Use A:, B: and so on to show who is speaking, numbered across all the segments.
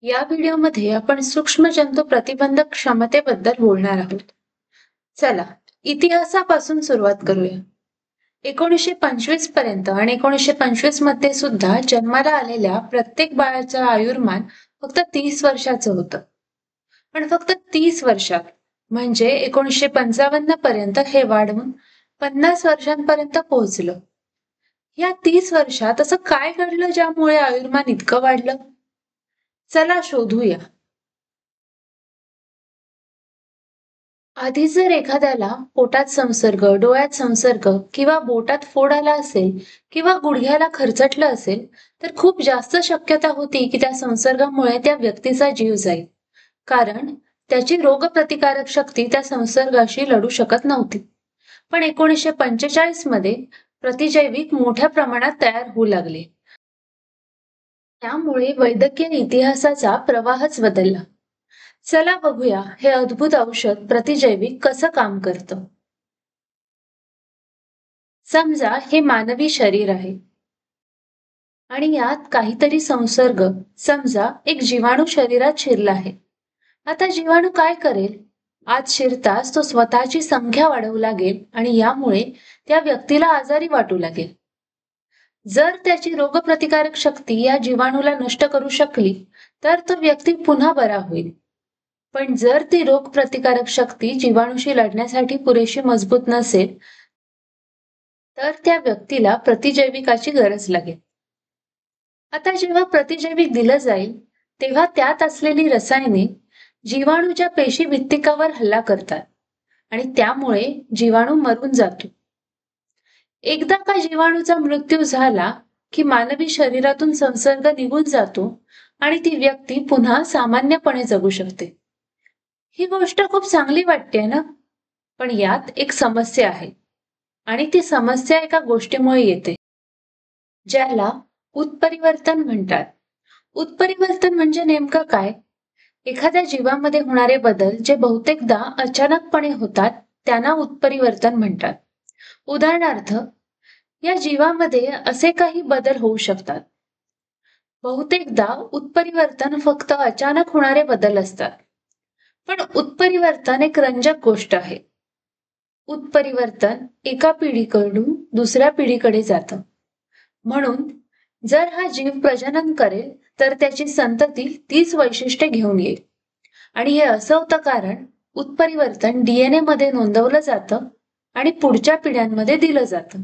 A: या व्हिडिओमध्ये आपण सूक्ष्म जंतू प्रतिबंधक क्षमतेबद्दल बोलणार आहोत. चला, इतिहासापासून सुरुवात करूया. 1925 पर्यंत आणि 1925 मध्ये सुद्धा जन्माला आलेल्या प्रत्येक बाळाचं आयुर्मान फक्त 30 वर्षाचं होतं. पण फक्त 30 वर्षात म्हणजे 1955 पर्यंत हे वाढून 50 वर्षांपर्यंत पोहोचलं. या 30 वर्षात असं काय घडलं ज्यामुळे आयुर्मान इतकं वाढलं? चला शोधूया. आधी जर एखाद्याला पोटात संसर्ग, डोळ्यात संसर्ग किंवा बोटात फोड आला असेल किंवा गुडघ्याला खरचटलं असेल, तर खूप जास्त शक्यता होती की त्या संसर्गामुळे त्या व्यक्तीचा जीव जाईल. कारण त्याची रोगप्रतिकारक शक्ती त्या संसर्गाशी लढू शकत नव्हती. पण 1945 मध्ये प्रतिजैविक मोठ्या प्रमाणात तयार होऊ लागले. त्यामुळे वैद्यकीय इतिहासाचा प्रवाहच बदलला. चला बघूया हे अद्भुत औषध प्रतिजैविक कसं काम करतं. समजा हे मानवी शरीर आहे आणि यात काहीतरी संसर्ग, समजा एक जीवाणू शरीरात शिरला आहे. आता जीवाणू काय करेल? आत शिरताच तो स्वतःची संख्या वाढवू लागेल आणि यामुळे त्या व्यक्तीला आजारी वाटू लागेल. जर त्याची रोगप्रतिकारक शक्ती या जीवाणूला नष्ट करू शकली, तर तो व्यक्ती पुन्हा बरा होईल. पण जर ती रोगप्रतिकारक शक्ती जीवाणूशी लढण्यासाठी पुरेशी मजबूत नसेल, तर त्या व्यक्तीला प्रतिजैविकाची गरज लागेल. आता जेव्हा प्रतिजैविक दिलं जाईल, तेव्हा त्यात असलेली रसायने जीवाणूच्या पेशी भित्तिकावर हल्ला करतात आणि त्यामुळे जीवाणू मरून जातो. एकदा का जीवाणूचा मृत्यू झाला, की मानवी शरीरातून संसर्ग निघून जातो आणि ती व्यक्ती पुन्हा सामान्यपणे जगू शकते. ही गोष्ट खूप चांगली वाटते ना? पण यात एक समस्या आहे आणि ती समस्या एका गोष्टीमुळे येते, ज्याला उत्परिवर्तन म्हणतात. उत्परिवर्तन म्हणजे नेमकं काय? एखाद्या जीवामध्ये होणारे बदल जे बहुतेकदा अचानकपणे होतात, त्यांना उत्परिवर्तन म्हणतात. उदाहरणार्थ, या जीवामध्ये असे काही बदल होऊ शकतात. बहुतेकदा उत्परिवर्तन फक्त अचानक होणारे बदल असतात. पण उत्परिवर्तन एक रंजक गोष्ट आहे. उत्परिवर्तन एका पिढीकडून दुसऱ्या पिढीकडे जातं. म्हणून जर हा जीव प्रजनन करेल, तर त्याची संतती तीच वैशिष्ट्ये घेऊन येईल. आणि हे असं होतं कारण उत्परिवर्तन DNA मध्ये नोंदवलं जातं आणि पुढच्या पिढ्यांमध्ये दिलं जातं.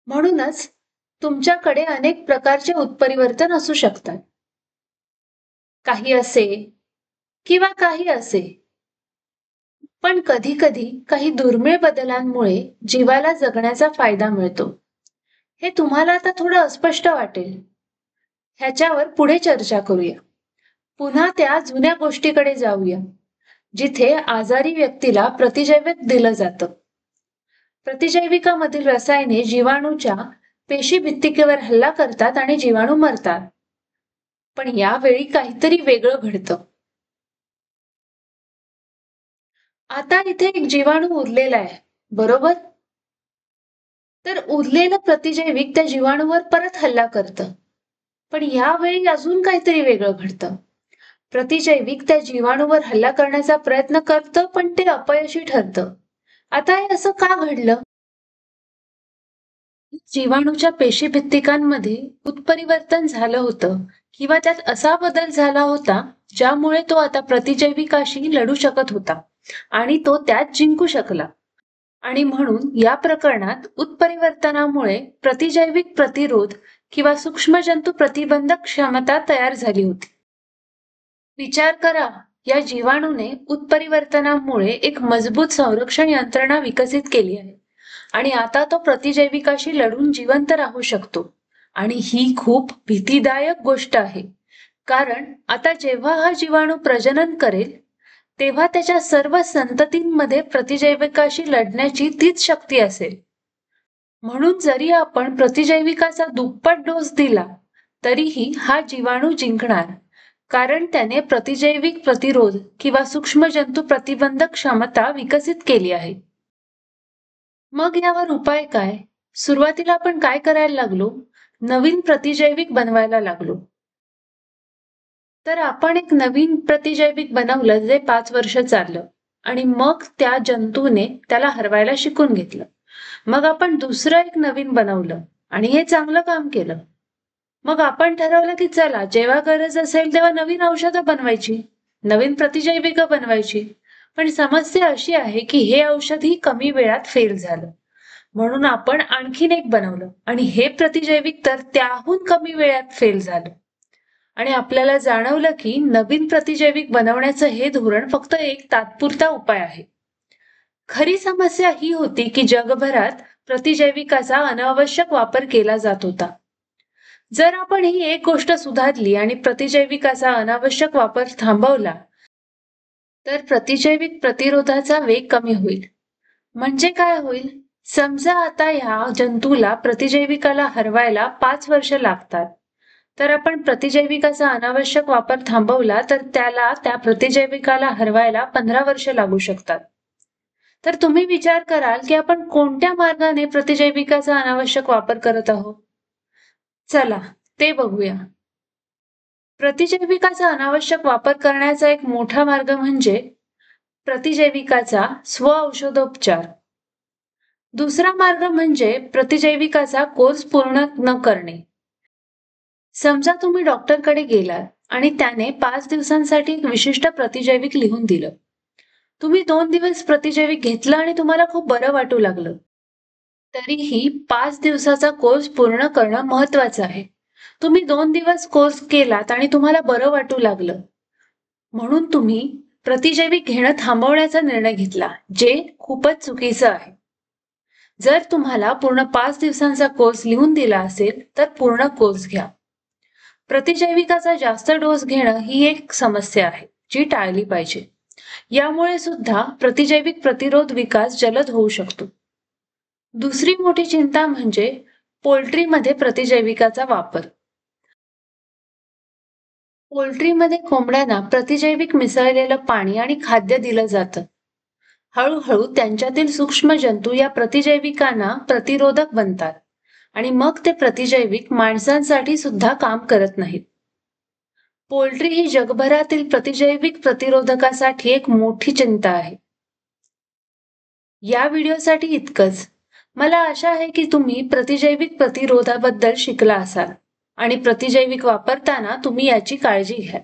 A: म्हणूनच तुमच्याकडे अनेक प्रकारचे उत्परिवर्तन असू शकतात. काही असे किंवा काही असे. पण कधी-कधी काही दुर्मिळ बदलांमुळे जीवाला जगण्याचा फायदा मिळतो. हे तुम्हाला आता थोडं अस्पष्ट वाटेल. ह्याच्यावर पुढे चर्चा करूया. पुन्हा त्या जुन्या गोष्टीकडे जाऊया, जिथे आजारी व्यक्तीला प्रतिजैविक दिलं जातं. प्रतिजैविकामधील रसायने जीवाणूच्या पेशी भित्तिकेवर हल्ला करतात आणि जीवाणू मरतात. पण यावेळी काहीतरी वेगळं घडतं. आता इथे एक जीवाणू उरलेला आहे, बरोबर? तर उरलेलं प्रतिजैविक त्या जीवाणूवर परत हल्ला करतं. पण यावेळी अजून काहीतरी वेगळं घडतं. प्रतिजैविक त्या जीवाणूवर हल्ला करण्याचा प्रयत्न करतं, पण ते अपयशी ठरतं. आता हे असं का घडलं? जीवाणूच्या पेशीभित्तिकांमध्ये उत्परिवर्तन झालं होतं किंवा त्यात असा बदल झाला होता, ज्यामुळे तो आता प्रतिजैविकाशी लढू शकत होता आणि तो त्यात जिंकू शकला. आणि म्हणून या प्रकरणात उत्परिवर्तनामुळे प्रतिजैविक प्रतिरोध किंवा सूक्ष्मजंतू प्रतिबंधक क्षमता तयार झाली होती. विचार करा, या जीवाणूने उत्परिवर्तनामुळे एक मजबूत संरक्षण यंत्रणा विकसित केली आहे आणि आता तो प्रतिजैविकाशी लढून जिवंत राहू शकतो. आणि ही खूप भीतीदायक गोष्ट आहे, कारण आता जेव्हा हा जीवाणू प्रजनन करेल, तेव्हा त्याच्या सर्व संततींमध्ये प्रतिजैविकाशी लढण्याची तीच शक्ती असेल. म्हणून जरी आपण प्रतिजैविकाचा दुप्पट डोस दिला, तरीही हा जीवाणू जिंकणार, कारण त्याने प्रतिजैविक प्रतिरोध किंवा सूक्ष्मजंतू प्रतिबंधक क्षमता विकसित केली आहे. मग यावर उपाय काय? सुरुवातीला आपण काय करायला लागलो? नवीन प्रतिजैविक बनवायला लागलो. तर आपण एक नवीन प्रतिजैविक बनवलं जे 5 वर्ष चाललं आणि मग त्या जंतूने त्याला हरवायला शिकून घेतलं. मग आपण दुसरं एक नवीन बनवलं आणि हे चांगलं काम केलं. मग आपण ठरवलं की चला जेव्हा गरज असेल तेव्हा नवीन औषधं बनवायची, नवीन प्रतिजैविकं बनवायची. पण समस्या अशी आहे की हे औषधही कमी वेळात फेल झालं. म्हणून आपण आणखीन एक बनवलं आणि हे प्रतिजैविक तर त्याहून कमी वेळात फेल झालं. आणि आपल्याला जाणवलं की नवीन प्रतिजैविक बनवण्याचं हे धोरण फक्त एक तात्पुरता उपाय आहे. खरी समस्या ही होती की जगभरात प्रतिजैविकाचा अनावश्यक वापर केला जात होता. जर आपण ही एक गोष्ट सुधारली आणि प्रतिजैविकाचा अनावश्यक वापर थांबवला, तर प्रतिजैविक प्रतिरोधाचा वेग कमी होईल. म्हणजे काय होईल? समजा आता ह्या जंतूला प्रतिजैविकाला हरवायला 5 वर्ष लागतात. तर आपण प्रतिजैविकाचा अनावश्यक वापर थांबवला तर त्याला त्या प्रतिजैविकाला हरवायला 15 वर्ष लागू शकतात. तर तुम्ही विचार कराल की आपण कोणत्या मार्गाने प्रतिजैविकाचा अनावश्यक वापर करत आहोत? चला ते बघूया. प्रतिजैविकाचा अनावश्यक वापर करण्याचा एक मोठा मार्ग म्हणजे प्रतिजैविकाचा स्व-औषधोपचार. दुसरा मार्ग म्हणजे प्रतिजैविकाचा कोर्स पूर्ण न करणे. समजा तुम्ही डॉक्टरकडे गेलात आणि त्याने 5 दिवसांसाठी एक विशिष्ट प्रतिजैविक लिहून दिलं. तुम्ही 2 दिवस प्रतिजैविक घेतलं आणि तुम्हाला खूप बरं वाटू लागलं. तरीही 5 दिवसाचा कोर्स पूर्ण करणं महत्वाचं आहे. तुम्ही 2 दिवस कोर्स केलात आणि तुम्हाला बरं वाटू लागलं. म्हणून तुम्ही प्रतिजैविक घेणं थांबवण्याचा निर्णय घेतला, जे खूपच चुकीचं आहे. जर तुम्हाला पूर्ण 5 दिवसांचा कोर्स लिहून दिला असेल तर पूर्ण कोर्स घ्या. प्रतिजैविकाचा जास्त डोस घेणं ही एक समस्या आहे, जी टाळली पाहिजे. यामुळे सुद्धा प्रतिजैविक प्रतिरोध विकास जलद होऊ शकतो. दुसरी मोठी चिंता म्हणजे पोल्ट्रीमध्ये प्रतिजैविकाचा वापर. पोल्ट्रीमध्ये कोंबड्यांना प्रतिजैविक मिसळलेलं पाणी आणि खाद्य दिलं जातं. हळूहळू त्यांच्यातील सूक्ष्म जंतू या प्रतिजैविकांना प्रतिरोधक बनतात आणि मग ते प्रतिजैविक माणसांसाठी सुद्धा काम करत नाहीत. पोल्ट्री ही जगभरातील प्रतिजैविक प्रतिरोधकासाठी एक मोठी चिंता आहे. या व्हिडिओसाठी इतकंच. मला आशा आहे की तुम्ही प्रतिजैविक प्रतिरोधाबद्दल शिकला असाल आणि प्रतिजैविक वापरताना तुम्ही याची काळजी घ्या.